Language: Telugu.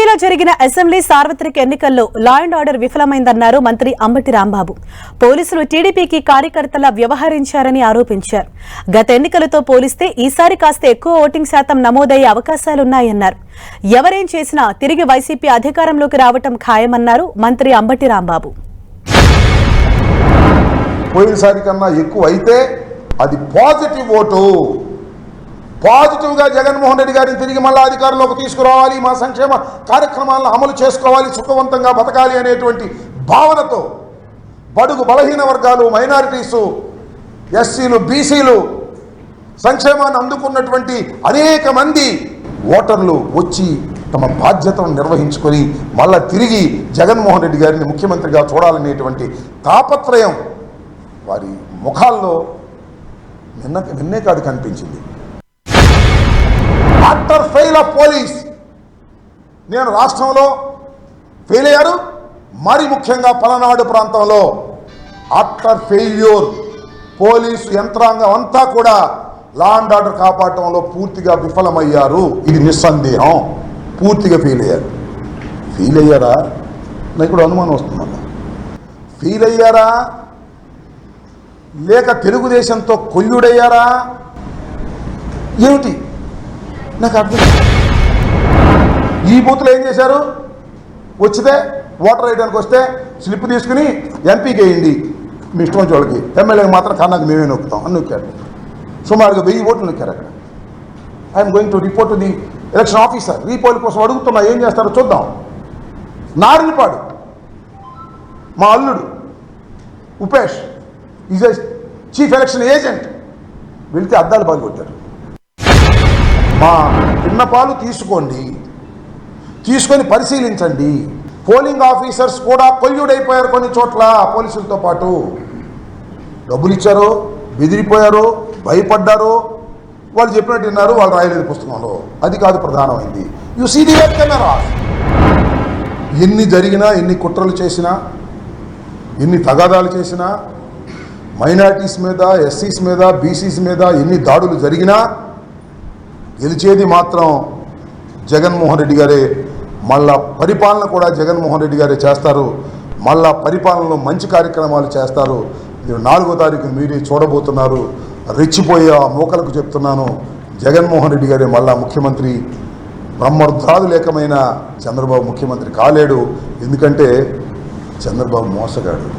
ఏపీలో జరిగిన అసెంబ్లీ సార్వత్రిక ఎన్నికల్లో లా అండ్ ఆర్డర్ విఫలమైందన్నారు మంత్రి అంబటి రాంబాబు. పోలీసులు టీడీపీకి కార్యకర్తలా వ్యవహరించారని ఆరోపించారు. గత ఎన్నికలతో పోలిస్తే ఈసారి కాస్త ఎక్కువ ఓటింగ్ శాతం నమోదయ్యే అవకాశాలున్నాయన్నారు. ఎవరేం చేసినా తిరిగి వైసీపీ అధికారంలోకి రావటం ఖాయమన్నారు మంత్రి అంబటి రాంబాబు. పోయినసారి కన్నా ఎక్కువ అయితే అది పాజిటివ్ ఓటు. పాజిటివ్గా జగన్మోహన్ రెడ్డి గారిని తిరిగి మళ్ళీ అధికారంలోకి తీసుకురావాలి, మా సంక్షేమ కార్యక్రమాలను అమలు చేసుకోవాలి, సుఖవంతంగా బతకాలి అనేటువంటి భావనతో బడుగు బలహీన వర్గాలు, మైనారిటీసు, ఎస్సీలు, బీసీలు సంక్షేమాన్ని అందుకున్నటువంటి అనేక మంది ఓటర్లు వచ్చి తమ బాధ్యతను నిర్వహించుకొని మళ్ళా తిరిగి జగన్మోహన్ రెడ్డి గారిని ముఖ్యమంత్రిగా చూడాలనేటువంటి తాపత్రయం వారి ముఖాల్లో నిన్నే కాదు కనిపించింది. ఆఫ్టర్ ఫెయిల్ ఆఫ్ పోలీస్, నేను రాష్ట్రంలో ఫెయిల్ అయ్యారు, మరి ముఖ్యంగా పలనాడు ప్రాంతంలో ఆఫ్టర్ ఫెయిల్యూర్ పోలీసు యంత్రాంగం అంతా కూడా లా అండ్ ఆర్డర్ కాపాడటంలో పూర్తిగా విఫలమయ్యారు. ఇది నిస్సందేహం. పూర్తిగా ఫెయిల్ అయ్యారు. ఫెయిల్ అయ్యారా నాకు కూడా అనుమానం వస్తుందన్న. ఫెయిల్ అయ్యారా లేక తెలుగుదేశంతో కొల్లుడయ్యారా ఏమిటి నాకు అర్థం. ఈ బూత్లో ఏం చేశారు? వచ్చితే ఓటర్ వేయడానికి వస్తే స్లిప్ తీసుకుని ఎంపీకి వేయండి, మీ ఇష్టం వచ్చే వాళ్ళకి, ఎమ్మెల్యేకి మాత్రం కన్నాకు మేమే నొక్కుతాం అని నొక్కారు. సుమారుగా 1000 ఓట్లు నొక్కారు అక్కడ. I'm going to report to the election officer. Repoll కోసం అడుగుతున్నా, ఏం చేస్తారో చూద్దాం. నారినిపాడు మా అల్లుడు Upesh is a chief election agent. వెళితే అద్దాలు బాగా కొట్టారు. మా విన్నపాలు తీసుకోండి, తీసుకొని పరిశీలించండి. పోలింగ్ ఆఫీసర్స్ కూడా కొల్లుడైపోయారు కొన్ని చోట్ల. పోలీసులతో పాటు డబ్బులు ఇచ్చారు, బెదిరిపోయారు, భయపడ్డారు. వాళ్ళు చెప్పినట్టు విన్నారు, వాళ్ళు రాయలేదు పుస్తకంలో. అది కాదు ప్రధానమైంది. You see the web camera. ఎన్ని జరిగినా, ఎన్ని కుట్రలు చేసినా, ఎన్ని తగాదాలు చేసినా, మైనారిటీస్ మీద, ఎస్సీస్ మీద, బీసీస్ మీద ఎన్ని దాడులు జరిగినా గెలిచేది మాత్రం జగన్మోహన్ రెడ్డి గారే. మళ్ళా పరిపాలన కూడా జగన్మోహన్ రెడ్డి గారే చేస్తారు. మళ్ళా పరిపాలనలో మంచి కార్యక్రమాలు చేస్తారు. 4వ తారీఖు మీరే చూడబోతున్నారు. రెచ్చిపోయే ఆ మోకలకు చెప్తున్నాను, జగన్మోహన్ రెడ్డి గారే మళ్ళా ముఖ్యమంత్రి. బ్రహ్మర్ధాలు లేకమైన చంద్రబాబు ముఖ్యమంత్రి కాలేడు. ఎందుకంటే చంద్రబాబు మోసగాడు.